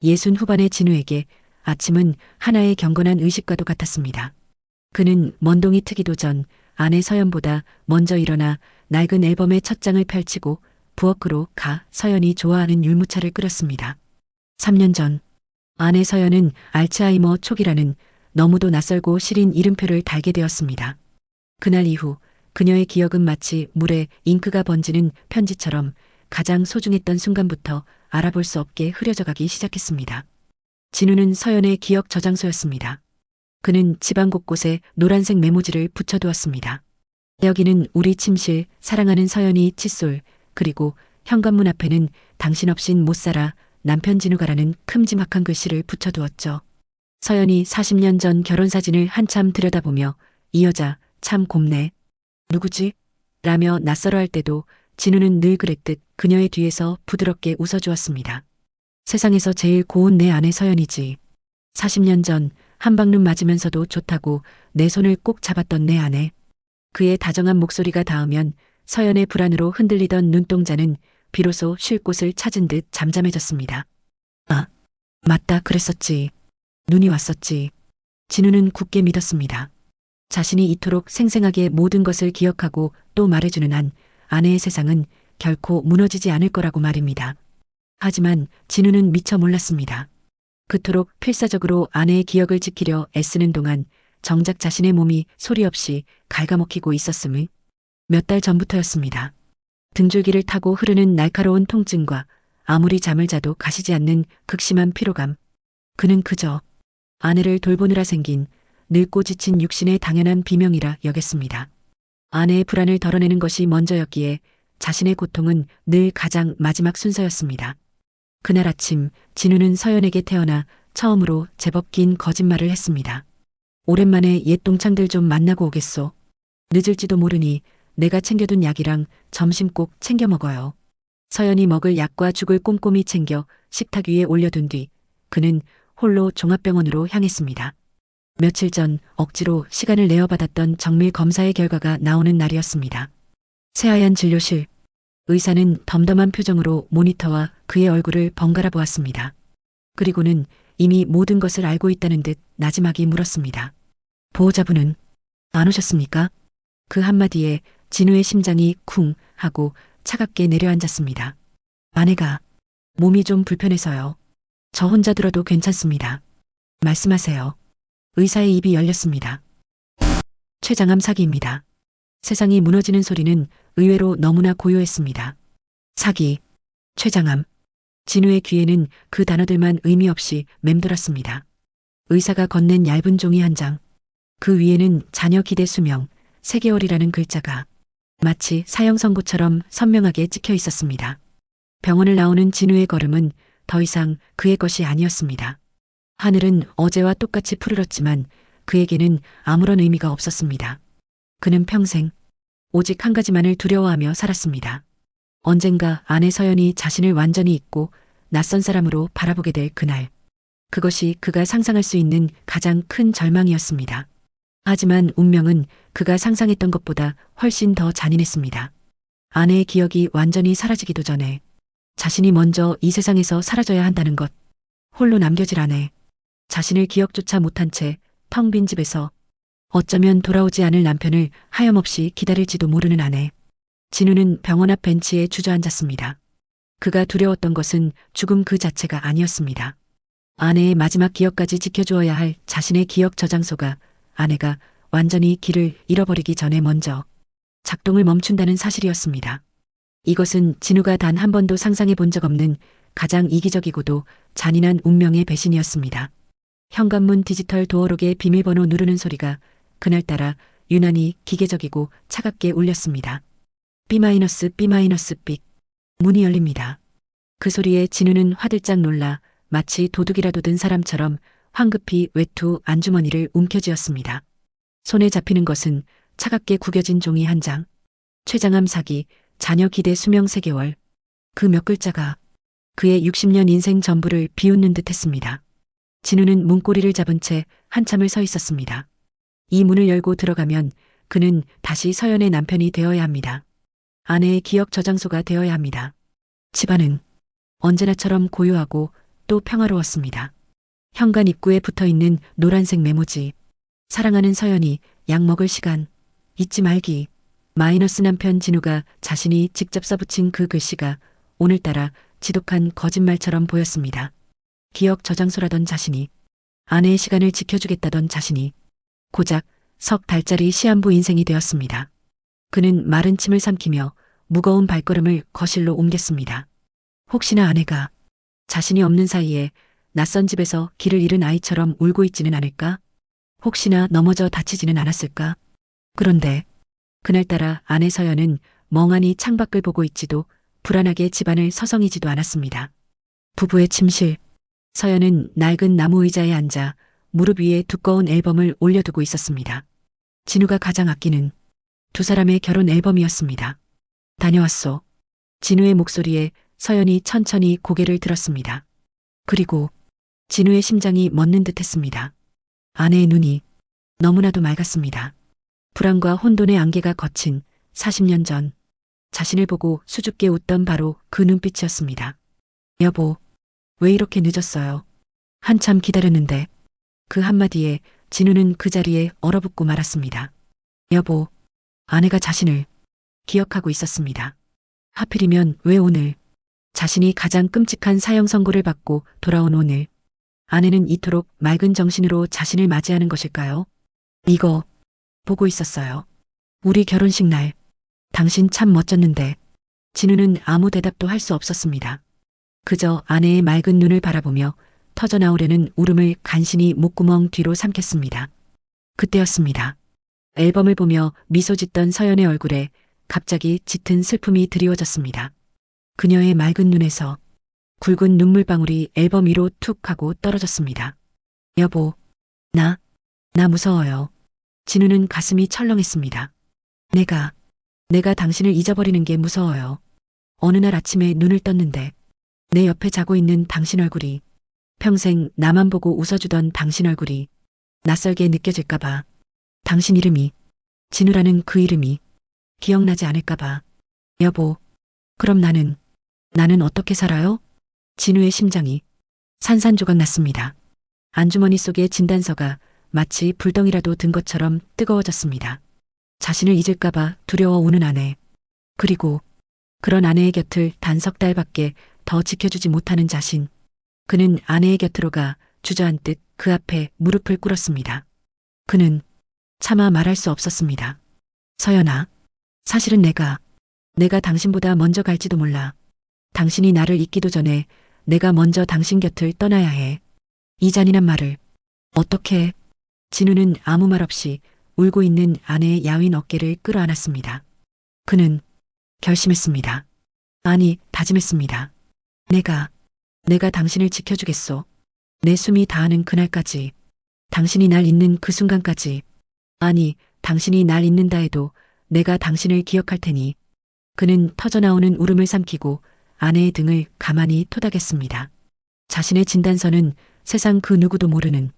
예순 후반의 진우에게 아침은 하나의 경건한 의식과도 같았습니다. 그는 먼동이 트기도 전 아내 서연보다 먼저 일어나 낡은 앨범의 첫 장을 펼치고 부엌으로 가 서연이 좋아하는 율무차를 끓였습니다. 3년 전 아내 서연은 알츠하이머 초기라는 너무도 낯설고 시린 이름표를 달게 되었습니다. 그날 이후 그녀의 기억은 마치 물에 잉크가 번지는 편지처럼 가장 소중했던 순간부터 알아볼 수 없게 흐려져 가기 시작했습니다. 진우는 서연의 기억 저장소였습니다. 그는 집안 곳곳에 노란색 메모지를 붙여두었습니다. 여기는 우리 침실, 사랑하는 서연이 칫솔, 그리고 현관문 앞에는 당신 없인 못 살아, 남편 진우가라는 큼지막한 글씨를 붙여두었죠. 서연이 40년 전 결혼사진을 한참 들여다보며 이 여자 참 곱네. 누구지? 라며 낯설어할 때도 진우는 늘 그랬듯 그녀의 뒤에서 부드럽게 웃어주었습니다. 세상에서 제일 고운 내 아내 서연이지. 40년 전 한방눈 맞으면서도 좋다고 내 손을 꼭 잡았던 내 아내. 그의 다정한 목소리가 닿으면 서연의 불안으로 흔들리던 눈동자는 비로소 쉴 곳을 찾은 듯 잠잠해졌습니다. 아, 맞다 그랬었지. 눈이 왔었지. 진우는 굳게 믿었습니다. 자신이 이토록 생생하게 모든 것을 기억하고 또 말해주는 한 아내의 세상은 결코 무너지지 않을 거라고 말입니다. 하지만 진우는 미처 몰랐습니다. 그토록 필사적으로 아내의 기억을 지키려 애쓰는 동안 정작 자신의 몸이 소리 없이 갉아먹히고 있었음을 몇 달 전부터였습니다. 등줄기를 타고 흐르는 날카로운 통증과 아무리 잠을 자도 가시지 않는 극심한 피로감. 그는 그저 아내를 돌보느라 생긴 늙고 지친 육신의 당연한 비명이라 여겼습니다. 아내의 불안을 덜어내는 것이 먼저였기에 자신의 고통은 늘 가장 마지막 순서였습니다. 그날 아침 진우는 서연에게 태어나 처음으로 제법 긴 거짓말을 했습니다. 오랜만에 옛 동창들 좀 만나고 오겠소. 늦을지도 모르니 내가 챙겨둔 약이랑 점심 꼭 챙겨 먹어요. 서연이 먹을 약과 죽을 꼼꼼히 챙겨 식탁 위에 올려둔 뒤 그는 홀로 종합병원으로 향했습니다. 며칠 전 억지로 시간을 내어 받았던 정밀 검사의 결과가 나오는 날이었습니다. 새하얀 진료실. 의사는 덤덤한 표정으로 모니터와 그의 얼굴을 번갈아 보았습니다. 그리고는 이미 모든 것을 알고 있다는 듯 나지막이 물었습니다. 보호자분은 안 오셨습니까? 그 한마디에 진우의 심장이 쿵 하고 차갑게 내려앉았습니다. 아내가 몸이 좀 불편해서요. 저 혼자 들어도 괜찮습니다. 말씀하세요. 의사의 입이 열렸습니다. 최장암 사기입니다. 세상이 무너지는 소리는 의외로 너무나 고요했습니다. 사기, 최장암. 진우의 귀에는 그 단어들만 의미 없이 맴돌았습니다. 의사가 건넨 얇은 종이 한 장. 그 위에는 자녀 기대 수명, 3개월이라는 글자가 마치 사형 선고처럼 선명하게 찍혀 있었습니다. 병원을 나오는 진우의 걸음은 더 이상 그의 것이 아니었습니다. 하늘은 어제와 똑같이 푸르렀지만 그에게는 아무런 의미가 없었습니다. 그는 평생 오직 한 가지만을 두려워하며 살았습니다. 언젠가 아내 서연이 자신을 완전히 잊고 낯선 사람으로 바라보게 될 그날. 그것이 그가 상상할 수 있는 가장 큰 절망이었습니다. 하지만 운명은 그가 상상했던 것보다 훨씬 더 잔인했습니다. 아내의 기억이 완전히 사라지기도 전에 자신이 먼저 이 세상에서 사라져야 한다는 것. 홀로 남겨질 아내. 자신을 기억조차 못한 채 텅 빈 집에서 어쩌면 돌아오지 않을 남편을 하염없이 기다릴지도 모르는 아내. 진우는 병원 앞 벤치에 주저앉았습니다. 그가 두려웠던 것은 죽음 그 자체가 아니었습니다. 아내의 마지막 기억까지 지켜주어야 할 자신의 기억 저장소가 아내가 완전히 길을 잃어버리기 전에 먼저 작동을 멈춘다는 사실이었습니다. 이것은 진우가 단 한 번도 상상해 본 적 없는 가장 이기적이고도 잔인한 운명의 배신이었습니다. 현관문 디지털 도어록의 비밀번호 누르는 소리가 그날따라 유난히 기계적이고 차갑게 울렸습니다. B-B-B. 문이 열립니다. 그 소리에 진우는 화들짝 놀라 마치 도둑이라도 든 사람처럼 황급히 외투 안주머니를 움켜쥐었습니다. 손에 잡히는 것은 차갑게 구겨진 종이 한 장. 최장암 사기, 자녀 기대 수명 3개월. 그 몇 글자가 그의 60년 인생 전부를 비웃는 듯 했습니다. 진우는 문고리를 잡은 채 한참을 서 있었습니다. 이 문을 열고 들어가면 그는 다시 서연의 남편이 되어야 합니다. 아내의 기억 저장소가 되어야 합니다. 집안은 언제나처럼 고요하고 또 평화로웠습니다. 현관 입구에 붙어있는 노란색 메모지. 사랑하는 서연이 약 먹을 시간. 잊지 말기. 마이너스 남편 진우가 자신이 직접 써붙인 그 글씨가 오늘따라 지독한 거짓말처럼 보였습니다. 기억 저장소라던 자신이, 아내의 시간을 지켜주겠다던 자신이 고작 석 달짜리 시한부 인생이 되었습니다. 그는 마른 침을 삼키며 무거운 발걸음을 거실로 옮겼습니다. 혹시나 아내가 자신이 없는 사이에 낯선 집에서 길을 잃은 아이처럼 울고 있지는 않을까? 혹시나 넘어져 다치지는 않았을까? 그런데 그날따라 아내 서연은 멍하니 창밖을 보고 있지도 불안하게 집안을 서성이지도 않았습니다. 부부의 침실. 서연은 낡은 나무 의자에 앉아 무릎 위에 두꺼운 앨범을 올려두고 있었습니다. 진우가 가장 아끼는 두 사람의 결혼 앨범이었습니다. 다녀왔소. 진우의 목소리에 서연이 천천히 고개를 들었습니다. 그리고 진우의 심장이 멎는 듯했습니다. 아내의 눈이 너무나도 맑았습니다. 불안과 혼돈의 안개가 거친 40년 전 자신을 보고 수줍게 웃던 바로 그 눈빛이었습니다. 여보, 왜 이렇게 늦었어요? 한참 기다렸는데. 그 한마디에 진우는 그 자리에 얼어붙고 말았습니다. 여보, 아내가 자신을 기억하고 있었습니다. 하필이면 왜 오늘, 자신이 가장 끔찍한 사형 선고를 받고 돌아온 오늘, 아내는 이토록 맑은 정신으로 자신을 맞이하는 것일까요? 이거 보고 있었어요. 우리 결혼식 날, 당신 참 멋졌는데. 진우는 아무 대답도 할 수 없었습니다. 그저 아내의 맑은 눈을 바라보며 터져나오려는 울음을 간신히 목구멍 뒤로 삼켰습니다. 그때였습니다. 앨범을 보며 미소 짓던 서연의 얼굴에 갑자기 짙은 슬픔이 드리워졌습니다. 그녀의 맑은 눈에서 굵은 눈물방울이 앨범 위로 툭 하고 떨어졌습니다. 여보, 나 무서워요. 진우는 가슴이 철렁했습니다. 내가 당신을 잊어버리는 게 무서워요. 어느 날 아침에 눈을 떴는데 내 옆에 자고 있는 당신 얼굴이, 평생 나만 보고 웃어주던 당신 얼굴이 낯설게 느껴질까봐, 당신 이름이, 진우라는 그 이름이 기억나지 않을까봐. 여보, 그럼 나는 어떻게 살아요? 진우의 심장이 산산조각 났습니다. 안주머니 속의 진단서가 마치 불덩이라도 든 것처럼 뜨거워졌습니다. 자신을 잊을까봐 두려워 우는 아내. 그리고 그런 아내의 곁을 단 석 달밖에 더 지켜주지 못하는 자신. 그는 아내의 곁으로 가 주저앉듯 그 앞에 무릎을 꿇었습니다. 그는 차마 말할 수 없었습니다. 서연아, 사실은 내가 당신보다 먼저 갈지도 몰라. 당신이 나를 잊기도 전에 내가 먼저 당신 곁을 떠나야 해. 이 잔인한 말을 어떻게. 진우는 아무 말 없이 울고 있는 아내의 야윈 어깨를 끌어안았습니다. 그는 결심했습니다. 아니, 다짐했습니다. 내가 당신을 지켜주겠소. 내 숨이 다하는 그날까지. 당신이 날 잊는 그 순간까지. 아니, 당신이 날 잊는다 해도 내가 당신을 기억할 테니. 그는 터져나오는 울음을 삼키고 아내의 등을 가만히 토닥였습니다. 자신의 진단서는 세상 그 누구도 모르는,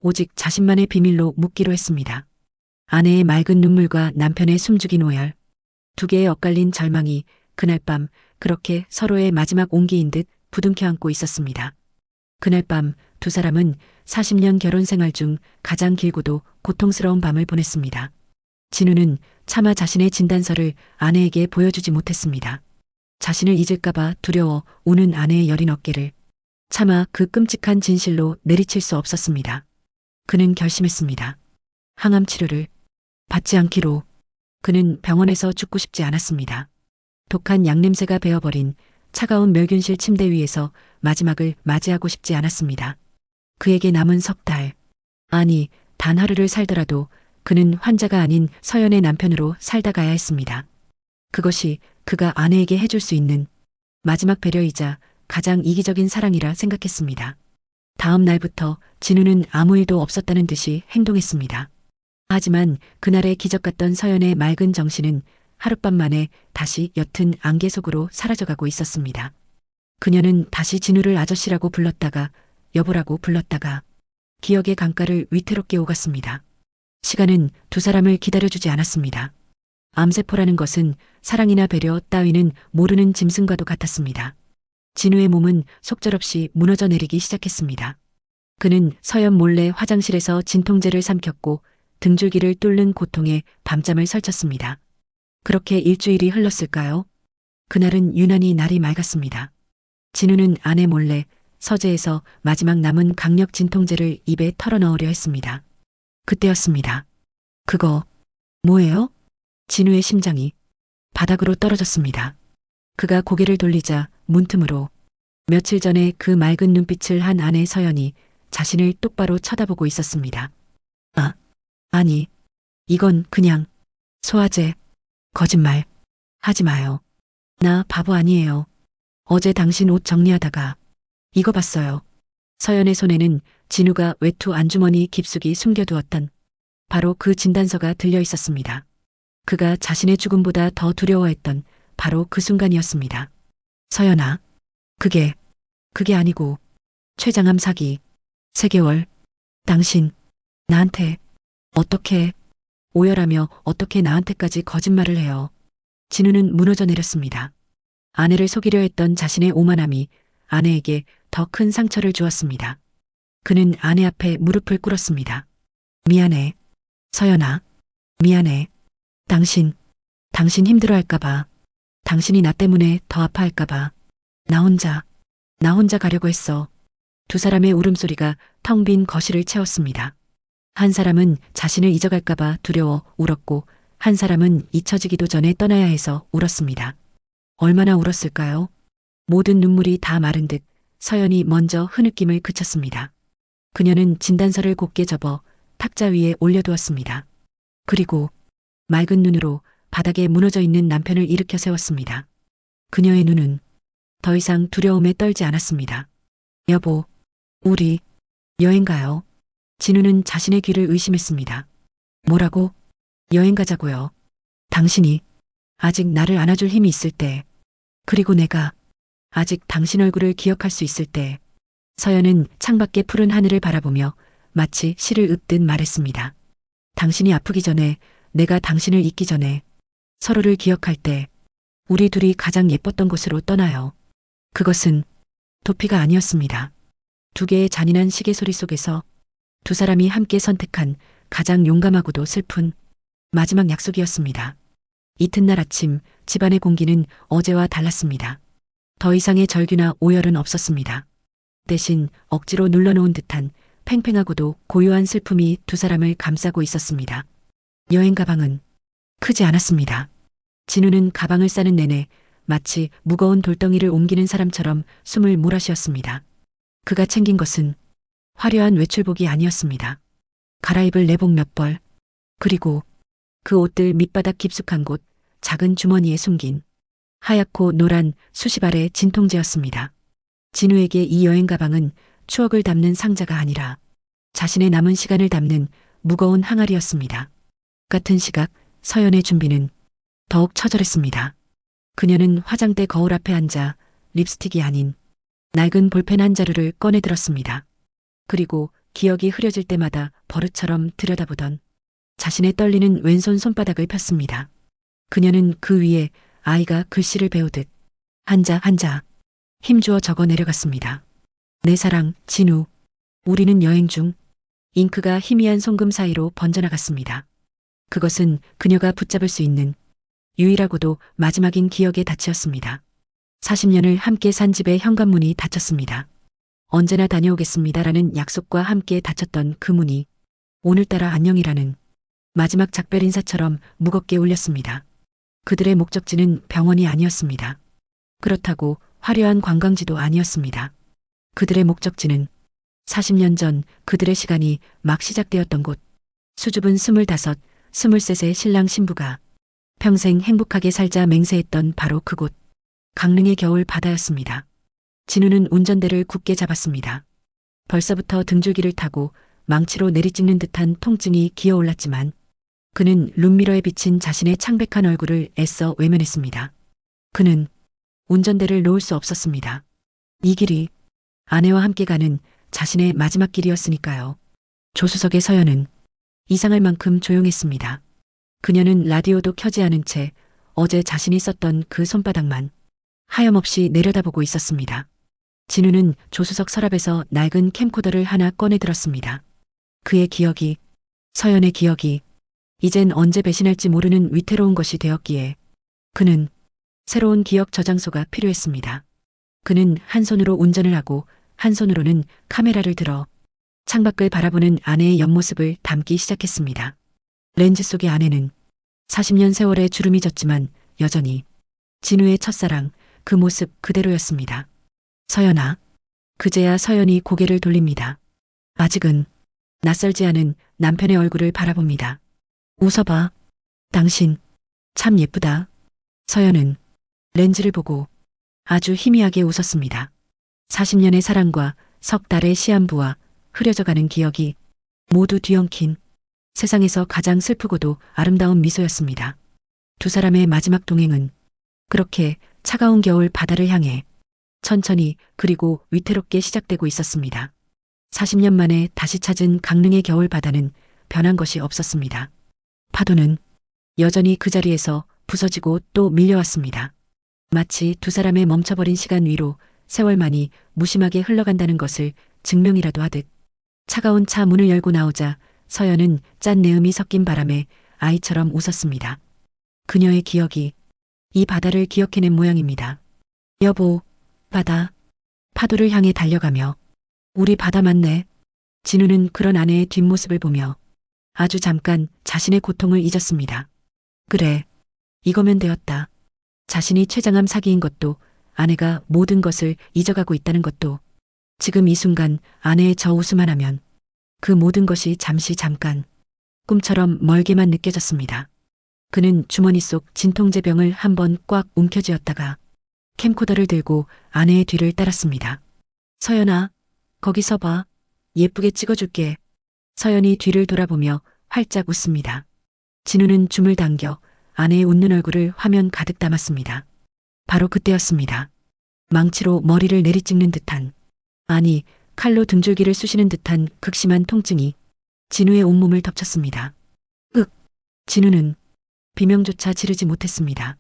오직 자신만의 비밀로 묻기로 했습니다. 아내의 맑은 눈물과 남편의 숨죽인 오열, 두 개의 엇갈린 절망이 그날 밤 그렇게 서로의 마지막 온기인 듯 부둥켜 안고 있었습니다. 그날 밤 두 사람은 40년 결혼 생활 중 가장 길고도 고통스러운 밤을 보냈습니다. 진우는 차마 자신의 진단서를 아내에게 보여주지 못했습니다. 자신을 잊을까봐 두려워 우는 아내의 여린 어깨를 차마 그 끔찍한 진실로 내리칠 수 없었습니다. 그는 결심했습니다. 항암 치료를 받지 않기로. 그는 병원에서 죽고 싶지 않았습니다. 독한 약냄새가 배어버린 차가운 멸균실 침대 위에서 마지막을 맞이하고 싶지 않았습니다. 그에게 남은 석 달, 아니 단 하루를 살더라도 그는 환자가 아닌 서연의 남편으로 살다 가야 했습니다. 그것이 그가 아내에게 해줄 수 있는 마지막 배려이자 가장 이기적인 사랑이라 생각했습니다. 다음 날부터 진우는 아무 일도 없었다는 듯이 행동했습니다. 하지만 그날의 기적 같던 서연의 맑은 정신은 하룻밤 만에 다시 옅은 안개 속으로 사라져가고 있었습니다. 그녀는 다시 진우를 아저씨라고 불렀다가 여보라고 불렀다가 기억의 강가를 위태롭게 오갔습니다. 시간은 두 사람을 기다려주지 않았습니다. 암세포라는 것은 사랑이나 배려 따위는 모르는 짐승과도 같았습니다. 진우의 몸은 속절없이 무너져 내리기 시작했습니다. 그는 서연 몰래 화장실에서 진통제를 삼켰고 등줄기를 뚫는 고통에 밤잠을 설쳤습니다. 그렇게 일주일이 흘렀을까요? 그날은 유난히 날이 맑았습니다. 진우는 아내 몰래 서재에서 마지막 남은 강력 진통제를 입에 털어넣으려 했습니다. 그때였습니다. 그거 뭐예요? 진우의 심장이 바닥으로 떨어졌습니다. 그가 고개를 돌리자 문틈으로 며칠 전에 그 맑은 눈빛을 한 아내 서연이 자신을 똑바로 쳐다보고 있었습니다. 아니, 이건 그냥 소화제. 거짓말 하지 마요. 나 바보 아니에요. 어제 당신 옷 정리하다가 이거 봤어요. 서연의 손에는 진우가 외투 안주머니 깊숙이 숨겨두었던 바로 그 진단서가 들려 있었습니다. 그가 자신의 죽음보다 더 두려워했던 바로 그 순간이었습니다. 서연아, 그게 아니고 췌장암 사기 3개월. 당신 나한테 어떻게 오열하며 어떻게 나한테까지 거짓말을 해요. 진우는 무너져 내렸습니다. 아내를 속이려 했던 자신의 오만함이 아내에게 더 큰 상처를 주었습니다. 그는 아내 앞에 무릎을 꿇었습니다. 미안해. 서연아, 미안해. 당신 힘들어할까봐, 당신이 나 때문에 더 아파할까봐, 나 혼자 가려고 했어. 두 사람의 울음소리가 텅 빈 거실을 채웠습니다. 한 사람은 자신을 잊어갈까봐 두려워 울었고, 한 사람은 잊혀지기도 전에 떠나야 해서 울었습니다. 얼마나 울었을까요? 모든 눈물이 다 마른 듯 서연이 먼저 흐느낌을 그쳤습니다. 그녀는 진단서를 곧게 접어 탁자 위에 올려두었습니다. 그리고 맑은 눈으로 바닥에 무너져 있는 남편을 일으켜 세웠습니다. 그녀의 눈은 더 이상 두려움에 떨지 않았습니다. 여보, 우리 여행 가요. 진우는 자신의 귀를 의심했습니다. 뭐라고? 여행 가자고요. 당신이 아직 나를 안아줄 힘이 있을 때, 그리고 내가 아직 당신 얼굴을 기억할 수 있을 때. 서연은 창밖의 푸른 하늘을 바라보며 마치 시를 읊듯 말했습니다. 당신이 아프기 전에, 내가 당신을 잊기 전에, 서로를 기억할 때 우리 둘이 가장 예뻤던 곳으로 떠나요. 그것은 도피가 아니었습니다. 2개의 잔인한 시계 소리 속에서 두 사람이 함께 선택한 가장 용감하고도 슬픈 마지막 약속이었습니다. 이튿날 아침 집안의 공기는 어제와 달랐습니다. 더 이상의 절규나 오열은 없었습니다. 대신 억지로 눌러놓은 듯한 팽팽하고도 고요한 슬픔이 두 사람을 감싸고 있었습니다. 여행 가방은 크지 않았습니다. 진우는 가방을 싸는 내내 마치 무거운 돌덩이를 옮기는 사람처럼 숨을 몰아쉬었습니다. 그가 챙긴 것은 화려한 외출복이 아니었습니다. 갈아입을 내복 몇 벌, 그리고 그 옷들 밑바닥 깊숙한 곳 작은 주머니에 숨긴 하얗고 노란 수십 알의 진통제였습니다. 진우에게 이 여행 가방은 추억을 담는 상자가 아니라 자신의 남은 시간을 담는 무거운 항아리였습니다. 같은 시각 서연의 준비는 더욱 처절했습니다. 그녀는 화장대 거울 앞에 앉아 립스틱이 아닌 낡은 볼펜 한 자루를 꺼내 들었습니다. 그리고 기억이 흐려질 때마다 버릇처럼 들여다보던 자신의 떨리는 왼손 손바닥을 폈습니다. 그녀는 그 위에 아이가 글씨를 배우듯 한자 한자 힘주어 적어 내려갔습니다. 내 사랑 진우, 우리는 여행 중. 잉크가 희미한 송금 사이로 번져나갔습니다. 그것은 그녀가 붙잡을 수 있는 유일하고도 마지막인 기억의 닻이었습니다. 40년을 함께 산 집의 현관문이 닫혔습니다. 언제나 다녀오겠습니다라는 약속과 함께 닫혔던 그 문이 오늘따라 안녕이라는 마지막 작별 인사처럼 무겁게 울렸습니다. 그들의 목적지는 병원이 아니었습니다. 그렇다고 화려한 관광지도 아니었습니다. 그들의 목적지는 40년 전 그들의 시간이 막 시작되었던 곳, 수줍은 25, 23의 신랑 신부가 평생 행복하게 살자 맹세했던 바로 그곳, 강릉의 겨울 바다였습니다. 진우는 운전대를 굳게 잡았습니다. 벌써부터 등줄기를 타고 망치로 내리찍는 듯한 통증이 기어올랐지만 그는 룸미러에 비친 자신의 창백한 얼굴을 애써 외면했습니다. 그는 운전대를 놓을 수 없었습니다. 이 길이 아내와 함께 가는 자신의 마지막 길이었으니까요. 조수석의 서연은 이상할 만큼 조용했습니다. 그녀는 라디오도 켜지 않은 채 어제 자신이 썼던 그 손바닥만 하염없이 내려다보고 있었습니다. 진우는 조수석 서랍에서 낡은 캠코더를 하나 꺼내 들었습니다. 그의 기억이, 서연의 기억이, 이젠 언제 배신할지 모르는 위태로운 것이 되었기에 그는 새로운 기억 저장소가 필요했습니다. 그는 한 손으로 운전을 하고 한 손으로는 카메라를 들어 창밖을 바라보는 아내의 옆모습을 담기 시작했습니다. 렌즈 속의 아내는 40년 세월의 주름이 졌지만 여전히 진우의 첫사랑, 그 모습 그대로였습니다. 서연아. 그제야 서연이 고개를 돌립니다. 아직은 낯설지 않은 남편의 얼굴을 바라봅니다. 웃어봐. 당신 참 예쁘다. 서연은 렌즈를 보고 아주 희미하게 웃었습니다. 40년의 사랑과 석 달의 시한부와 흐려져가는 기억이 모두 뒤엉킨 세상에서 가장 슬프고도 아름다운 미소였습니다. 두 사람의 마지막 동행은 그렇게 차가운 겨울 바다를 향해 천천히 그리고 위태롭게 시작되고 있었습니다. 40년 만에 다시 찾은 강릉의 겨울 바다는 변한 것이 없었습니다. 파도는 여전히 그 자리에서 부서지고 또 밀려왔습니다. 마치 두 사람의 멈춰버린 시간 위로 세월만이 무심하게 흘러간다는 것을 증명이라도 하듯 차가운 차 문을 열고 나오자 서연은 짠 내음이 섞인 바람에 아이처럼 웃었습니다. 그녀의 기억이 이 바다를 기억해낸 모양입니다. 여보, 바다. 파도를 향해 달려가며 우리 바다 맞네. 진우는 그런 아내의 뒷모습을 보며 아주 잠깐 자신의 고통을 잊었습니다. 그래, 이거면 되었다. 자신이 최장암 사기인 것도 아내가 모든 것을 잊어가고 있다는 것도 지금 이 순간 아내의 저 웃음 하나면 그 모든 것이 잠깐 꿈처럼 멀게만 느껴졌습니다. 그는 주머니 속 진통제병을 한번 꽉 움켜쥐었다가 캠코더를 들고 아내의 뒤를 따랐습니다. 서연아, 거기 서봐. 예쁘게 찍어줄게. 서연이 뒤를 돌아보며 활짝 웃습니다. 진우는 줌을 당겨 아내의 웃는 얼굴을 화면 가득 담았습니다. 바로 그때였습니다. 망치로 머리를 내리찍는 듯한, 아니 칼로 등줄기를 쑤시는 듯한 극심한 통증이 진우의 온몸을 덮쳤습니다. 윽! 진우는 비명조차 지르지 못했습니다.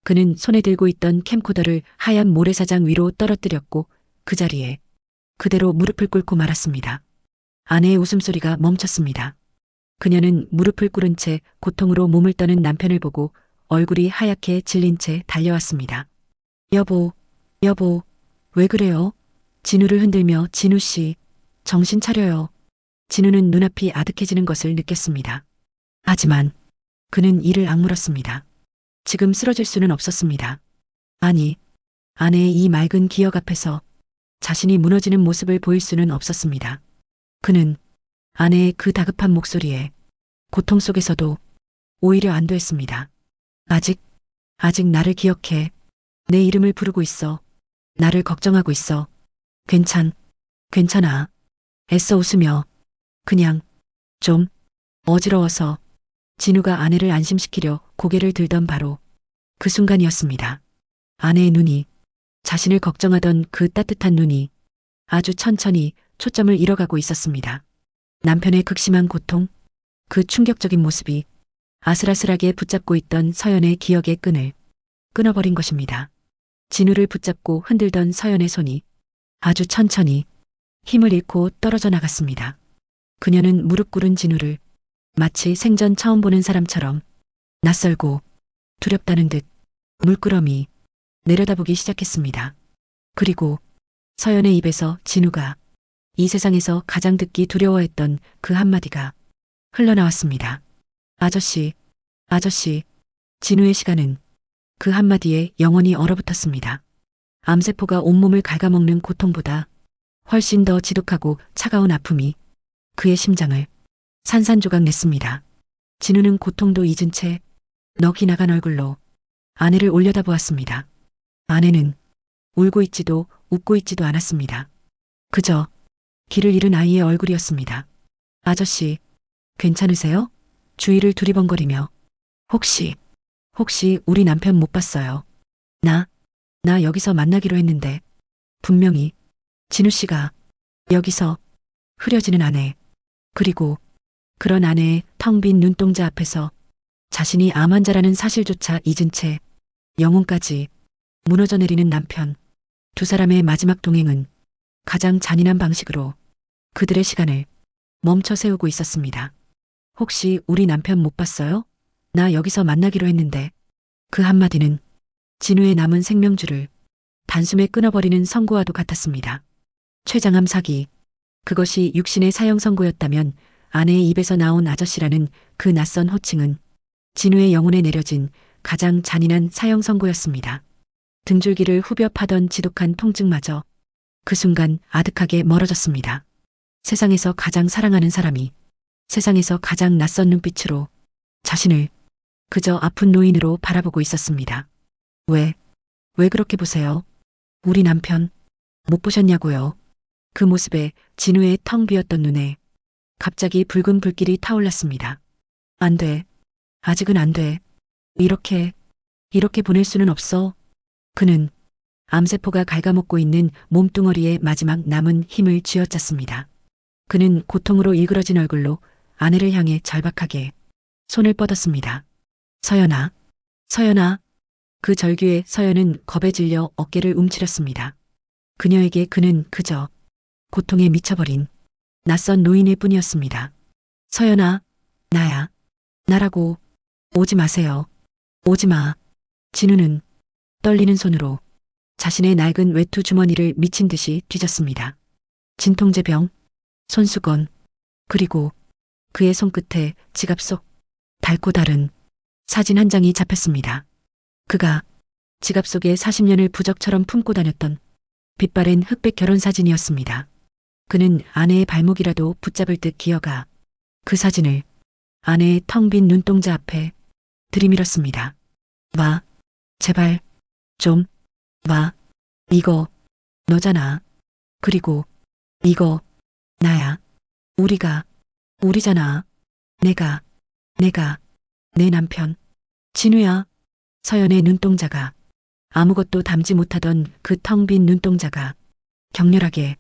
그는 손에 들고 있던 캠코더를 하얀 모래사장 위로 떨어뜨렸고 그 자리에 그대로 무릎을 꿇고 말았습니다. 아내의 웃음소리가 멈췄습니다. 그녀는 무릎을 꿇은 채 고통으로 몸을 떠는 남편을 보고 얼굴이 하얗게 질린 채 달려왔습니다. 여보, 여보, 왜 그래요? 진우를 흔들며 진우 씨, 정신 차려요. 진우는 눈앞이 아득해지는 것을 느꼈습니다. 하지만 그는 이를 악물었습니다. 지금 쓰러질 수는 없었습니다. 아니, 아내의 이 맑은 기억 앞에서 자신이 무너지는 모습을 보일 수는 없었습니다. 그는 아내의 그 다급한 목소리에 고통 속에서도 오히려 안도했습니다. 아직 나를 기억해. 내 이름을 부르고 있어. 나를 걱정하고 있어. 괜찮아. 애써 웃으며 그냥 좀 어지러워서 진우가 아내를 안심시키려 고개를 들던 바로 그 순간이었습니다. 아내의 눈이, 자신을 걱정하던 그 따뜻한 눈이 아주 천천히 초점을 잃어가고 있었습니다. 남편의 극심한 고통, 그 충격적인 모습이 아슬아슬하게 붙잡고 있던 서연의 기억의 끈을 끊어버린 것입니다. 진우를 붙잡고 흔들던 서연의 손이 아주 천천히 힘을 잃고 떨어져 나갔습니다. 그녀는 무릎 꿇은 진우를 마치 생전 처음 보는 사람처럼 낯설고 두렵다는 듯 물끄러미 내려다보기 시작했습니다. 그리고 서연의 입에서 진우가 이 세상에서 가장 듣기 두려워했던 그 한마디가 흘러나왔습니다. 아저씨. 진우의 시간은 그 한마디에 영원히 얼어붙었습니다. 암세포가 온몸을 갉아먹는 고통보다 훨씬 더 지독하고 차가운 아픔이 그의 심장을 산산조각 냈습니다. 진우는 고통도 잊은 채 넋이 나간 얼굴로 아내를 올려다보았습니다. 아내는 울고 있지도 웃고 있지도 않았습니다. 그저 길을 잃은 아이의 얼굴이었습니다. 아저씨, 괜찮으세요? 주위를 두리번거리며 혹시 우리 남편 못 봤어요? 나 여기서 만나기로 했는데 분명히 진우 씨가 여기서. 흐려지는 아내, 그리고 그런 아내의 텅 빈 눈동자 앞에서 자신이 암 환자라는 사실조차 잊은 채 영혼까지 무너져 내리는 남편. 두 사람의 마지막 동행은 가장 잔인한 방식으로 그들의 시간을 멈춰 세우고 있었습니다. 혹시 우리 남편 못 봤어요? 나 여기서 만나기로 했는데. 그 한마디는 진우의 남은 생명줄을 단숨에 끊어버리는 선고와도 같았습니다. 최장암 사기. 그것이 육신의 사형 선고였다면 아내의 입에서 나온 아저씨라는 그 낯선 호칭은 진우의 영혼에 내려진 가장 잔인한 사형 선고였습니다. 등줄기를 후벼 파던 지독한 통증마저 그 순간 아득하게 멀어졌습니다. 세상에서 가장 사랑하는 사람이 세상에서 가장 낯선 눈빛으로 자신을 그저 아픈 노인으로 바라보고 있었습니다. 왜 그렇게 보세요? 우리 남편 못 보셨냐고요? 그 모습에 진우의 텅 비었던 눈에 갑자기 붉은 불길이 타올랐습니다. 안 돼. 아직은 안 돼. 이렇게 보낼 수는 없어. 그는 암세포가 갉아먹고 있는 몸뚱어리에 마지막 남은 힘을 쥐어짰습니다. 그는 고통으로 일그러진 얼굴로 아내를 향해 절박하게 손을 뻗었습니다. 서연아, 서연아. 그 절규에 서연은 겁에 질려 어깨를 움츠렸습니다. 그녀에게 그는 그저 고통에 미쳐버린 낯선 노인일 뿐이었습니다. 서연아, 나야. 나라고. 오지 마세요. 오지 마. 진우는 떨리는 손으로 자신의 낡은 외투 주머니를 미친 듯이 뒤졌습니다. 진통제병, 손수건, 그리고 그의 손끝에 지갑 속 닳고 다른 사진 한 장이 잡혔습니다. 그가 지갑 속에 40년을 부적처럼 품고 다녔던 빛바랜 흑백 결혼사진이었습니다. 그는 아내의 발목이라도 붙잡을 듯 기어가 그 사진을 아내의 텅 빈 눈동자 앞에 들이밀었습니다. 마, 제발, 좀, 마, 이거, 너잖아. 그리고, 이거, 나야. 우리잖아. 내가, 내 남편. 진우야. 서연의 눈동자가 아무것도 담지 못하던 그 텅 빈 눈동자가 격렬하게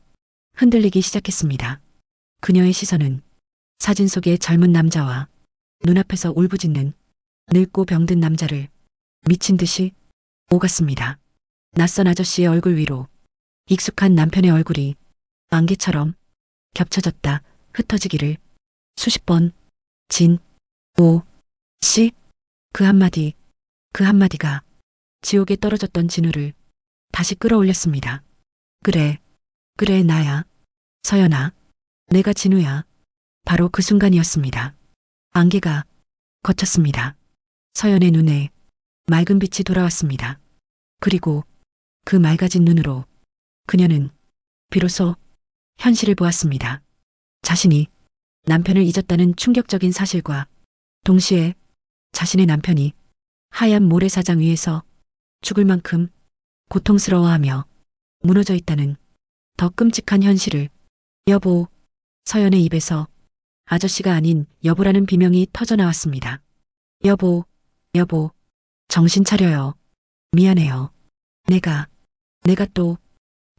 흔들리기 시작했습니다. 그녀의 시선은 사진 속의 젊은 남자와 눈앞에서 울부짖는 늙고 병든 남자를 미친 듯이 오갔습니다. 낯선 아저씨의 얼굴 위로 익숙한 남편의 얼굴이 안개처럼 겹쳐졌다 흩어지기를 수십 번 씨. 그 한마디가 지옥에 떨어졌던 진우를 다시 끌어올렸습니다. 그래, 나야. 서연아, 내가 진우야. 바로 그 순간이었습니다. 안개가 걷혔습니다. 서연의 눈에 맑은 빛이 돌아왔습니다. 그리고 그 맑아진 눈으로 그녀는 비로소 현실을 보았습니다. 자신이 남편을 잊었다는 충격적인 사실과 동시에 자신의 남편이 하얀 모래사장 위에서 죽을 만큼 고통스러워하며 무너져 있다는 더 끔찍한 현실을. 여보. 서연의 입에서 아저씨가 아닌 여보라는 비명이 터져나왔습니다. 여보, 정신 차려요. 미안해요. 내가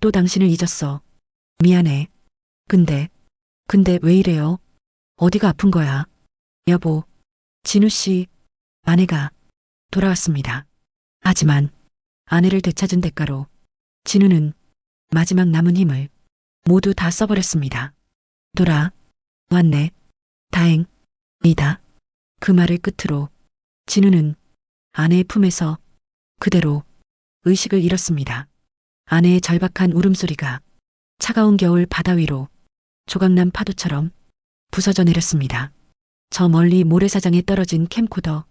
또 당신을 잊었어. 미안해. 근데 왜 이래요? 어디가 아픈 거야? 여보, 진우 씨, 아내가 돌아왔습니다. 하지만 아내를 되찾은 대가로 진우는 마지막 남은 힘을 모두 다 써버렸습니다. 돌아왔네. 다행이다. 그 말을 끝으로 진우는 아내의 품에서 그대로 의식을 잃었습니다. 아내의 절박한 울음소리가 차가운 겨울 바다 위로 조각난 파도처럼 부서져 내렸습니다. 저 멀리 모래사장에 떨어진 캠코더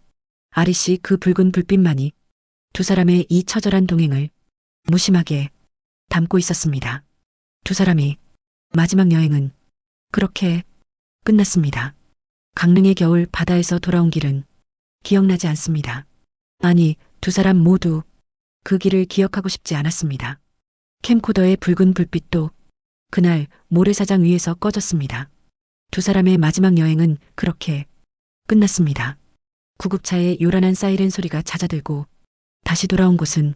아리씨 그 붉은 불빛만이 두 사람의 이 처절한 동행을 무심하게 담고 있었습니다. 두 사람이 마지막 여행은 그렇게 끝났습니다. 강릉의 겨울 바다에서 돌아온 길은 기억나지 않습니다. 아니, 두 사람 모두 그 길을 기억하고 싶지 않았습니다. 캠코더의 붉은 불빛도 그날 모래사장 위에서 꺼졌습니다. 두 사람의 마지막 여행은 그렇게 끝났습니다. 구급차의 요란한 사이렌 소리가 잦아들고 다시 돌아온 곳은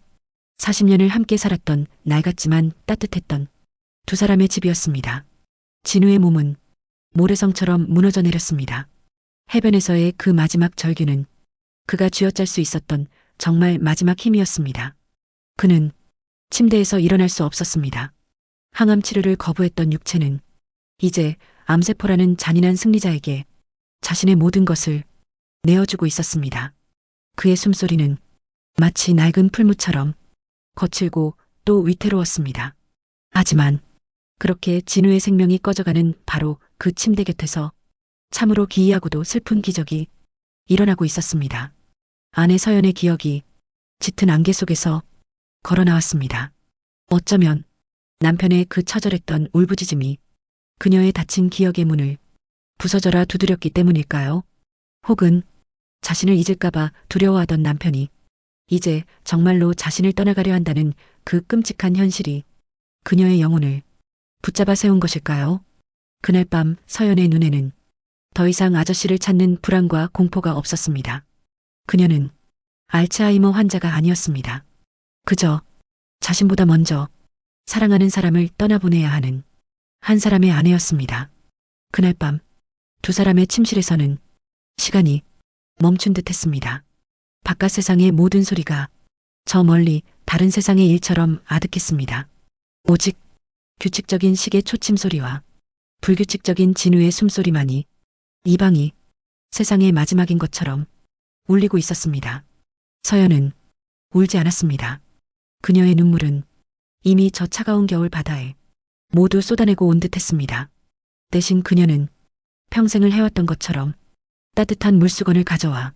40년을 함께 살았던 낡았지만 따뜻했던 두 사람의 집이었습니다. 진우의 몸은 모래성처럼 무너져 내렸습니다. 해변에서의 그 마지막 절규는 그가 쥐어짤 수 있었던 정말 마지막 힘이었습니다. 그는 침대에서 일어날 수 없었습니다. 항암 치료를 거부했던 육체는 이제 암세포라는 잔인한 승리자에게 자신의 모든 것을 내어주고 있었습니다. 그의 숨소리는 마치 낡은 풀무처럼 거칠고 또 위태로웠습니다. 하지만 그렇게 진우의 생명이 꺼져가는 바로 그 침대 곁에서 참으로 기이하고도 슬픈 기적이 일어나고 있었습니다. 아내 서연의 기억이 짙은 안개 속에서 걸어 나왔습니다. 어쩌면 남편의 그 처절했던 울부짖음이 그녀의 닫힌 기억의 문을 부서져라 두드렸기 때문일까요? 혹은 자신을 잊을까봐 두려워하던 남편이 이제 정말로 자신을 떠나가려 한다는 그 끔찍한 현실이 그녀의 영혼을 붙잡아 세운 것일까요? 그날 밤 서연의 눈에는 더 이상 아저씨를 찾는 불안과 공포가 없었습니다. 그녀는 알츠하이머 환자가 아니었습니다. 그저 자신보다 먼저 사랑하는 사람을 떠나보내야 하는 한 사람의 아내였습니다. 그날 밤 두 사람의 침실에서는 시간이 멈춘 듯 했습니다. 바깥 세상의 모든 소리가 저 멀리 다른 세상의 일처럼 아득했습니다. 오직 규칙적인 시계 초침 소리와 불규칙적인 진우의 숨소리만이 이 방이 세상의 마지막인 것처럼 울리고 있었습니다. 서연은 울지 않았습니다. 그녀의 눈물은 이미 저 차가운 겨울 바다에 모두 쏟아내고 온 듯했습니다. 대신 그녀는 평생을 해왔던 것처럼 따뜻한 물수건을 가져와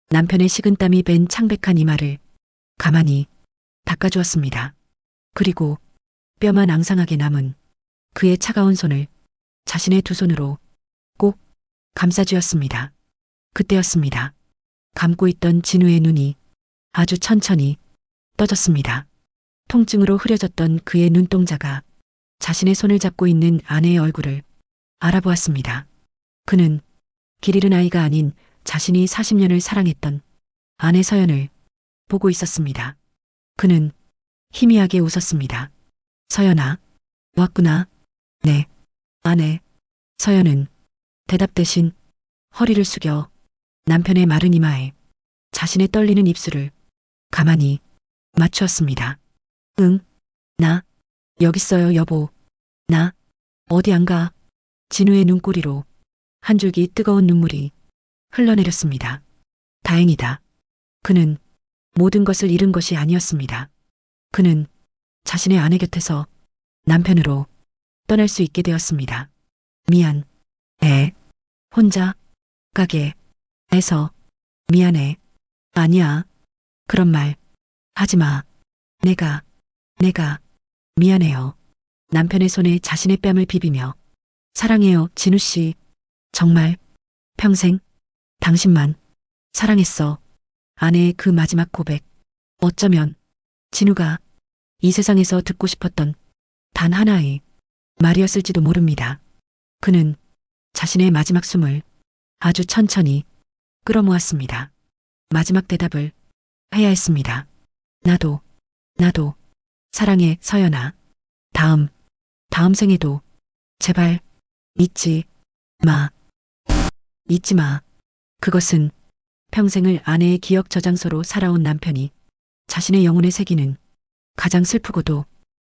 남편의 식은땀이 밴 창백한 이마를 가만히 닦아주었습니다. 그리고 뼈만 앙상하게 남은 그의 차가운 손을 자신의 두 손으로 꼭 감싸주었습니다. 그때였습니다. 감고 있던 진우의 눈이 아주 천천히 떠졌습니다. 통증으로 흐려졌던 그의 눈동자가 자신의 손을 잡고 있는 아내의 얼굴을 알아보았습니다. 그는 길 잃은 아이가 아닌 자신이 40년을 사랑했던 아내 서연을 보고 있었습니다. 그는 희미하게 웃었습니다. 서연아, 왔구나. 네, 아내. 서연은 대답 대신 허리를 숙여 남편의 마른 이마에 자신의 떨리는 입술을 가만히 맞추었습니다. 응, 나 여기 있어요, 여보. 나 어디 안 가. 진우의 눈꼬리로 한 줄기 뜨거운 눈물이 흘러내렸습니다. 다행이다. 그는 모든 것을 잃은 것이 아니었습니다. 그는 자신의 아내 곁에서 남편으로 떠날 수 있게 되었습니다. 미안. 혼자 가게 해서 미안해. 아니야. 그런 말 하지 마. 내가 미안해요. 남편의 손에 자신의 뺨을 비비며 사랑해요, 진우 씨. 정말 평생 당신만 사랑했어. 아내의 그 마지막 고백. 어쩌면 진우가 이 세상에서 듣고 싶었던 단 하나의 말이었을지도 모릅니다. 그는 자신의 마지막 숨을 아주 천천히 끌어모았습니다. 마지막 대답을 해야 했습니다. 나도 사랑해, 서연아. 다음 생에도 제발 잊지 마. 잊지 마. 그것은 평생을 아내의 기억 저장소로 살아온 남편이 자신의 영혼에 새기는 가장 슬프고도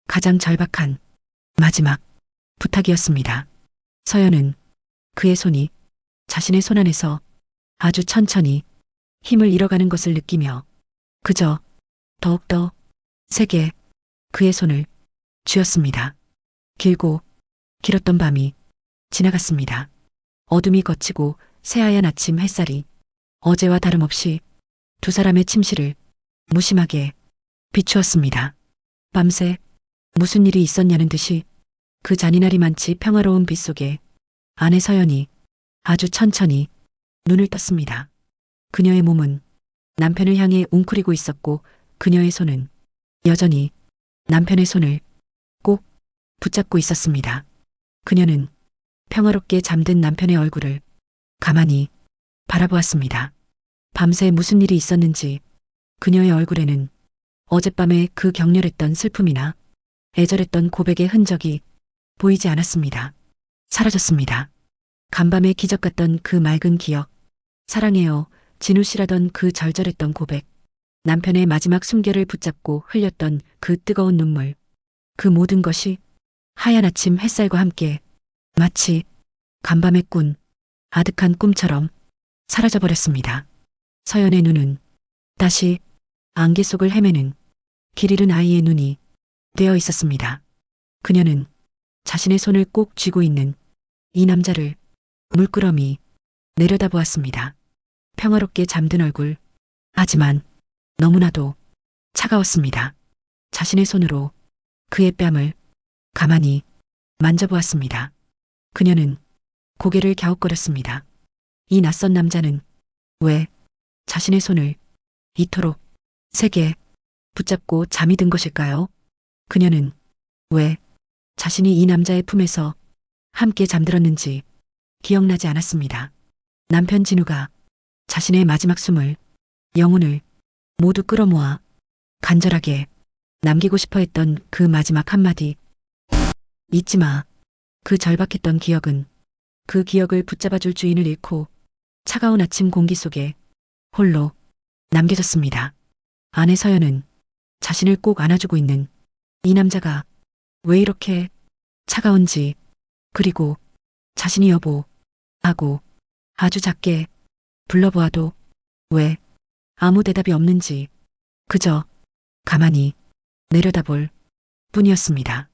가장 절박한 마지막 부탁이었습니다. 서연은 그의 손이 자신의 손 안에서 아주 천천히 힘을 잃어가는 것을 느끼며 그저 더욱더 세게 그의 손을 쥐었습니다. 길고 길었던 밤이 지나갔습니다. 어둠이 걷히고 새하얀 아침 햇살이 어제와 다름없이 두 사람의 침실을 무심하게 비추었습니다. 밤새 무슨 일이 있었냐는 듯이 그 잔인하리만치 평화로운 빛 속에 아내 서연이 아주 천천히 눈을 떴습니다. 그녀의 몸은 남편을 향해 웅크리고 있었고 그녀의 손은 여전히 남편의 손을 꼭 붙잡고 있었습니다. 그녀는 평화롭게 잠든 남편의 얼굴을 가만히 바라보았습니다. 밤새 무슨 일이 있었는지 그녀의 얼굴에는 어젯밤의 그 격렬했던 슬픔이나 애절했던 고백의 흔적이 보이지 않았습니다. 사라졌습니다. 간밤의 기적 같던 그 맑은 기억, 사랑해요, 진우 씨라던 그 절절했던 고백, 남편의 마지막 숨결을 붙잡고 흘렸던 그 뜨거운 눈물. 그 모든 것이 하얀 아침 햇살과 함께 마치 간밤에 꾼 아득한 꿈처럼 사라져버렸습니다. 서연의 눈은 다시 안개 속을 헤매는 길 잃은 아이의 눈이 되어 있었습니다. 그녀는 자신의 손을 꼭 쥐고 있는 이 남자를 물끄러미 내려다보았습니다. 평화롭게 잠든 얼굴, 하지만 너무나도 차가웠습니다. 자신의 손으로 그의 뺨을 가만히 만져보았습니다. 그녀는 고개를 갸웃거렸습니다. 이 낯선 남자는 왜 자신의 손을 이토록 세게 붙잡고 잠이 든 것일까요? 그녀는 왜 자신이 이 남자의 품에서 함께 잠들었는지 기억나지 않았습니다. 남편 진우가 자신의 마지막 숨을, 영혼을 모두 끌어모아 간절하게 남기고 싶어 했던 그 마지막 한마디. 잊지 마. 그 절박했던 기억은 그 기억을 붙잡아줄 주인을 잃고 차가운 아침 공기 속에 홀로 남겨졌습니다. 아내 서연은 자신을 꼭 안아주고 있는 이 남자가 왜 이렇게 차가운지, 그리고 자신이 여보 하고 아주 작게 불러보아도 왜 아무 대답이 없는지 그저 가만히 내려다볼 뿐이었습니다.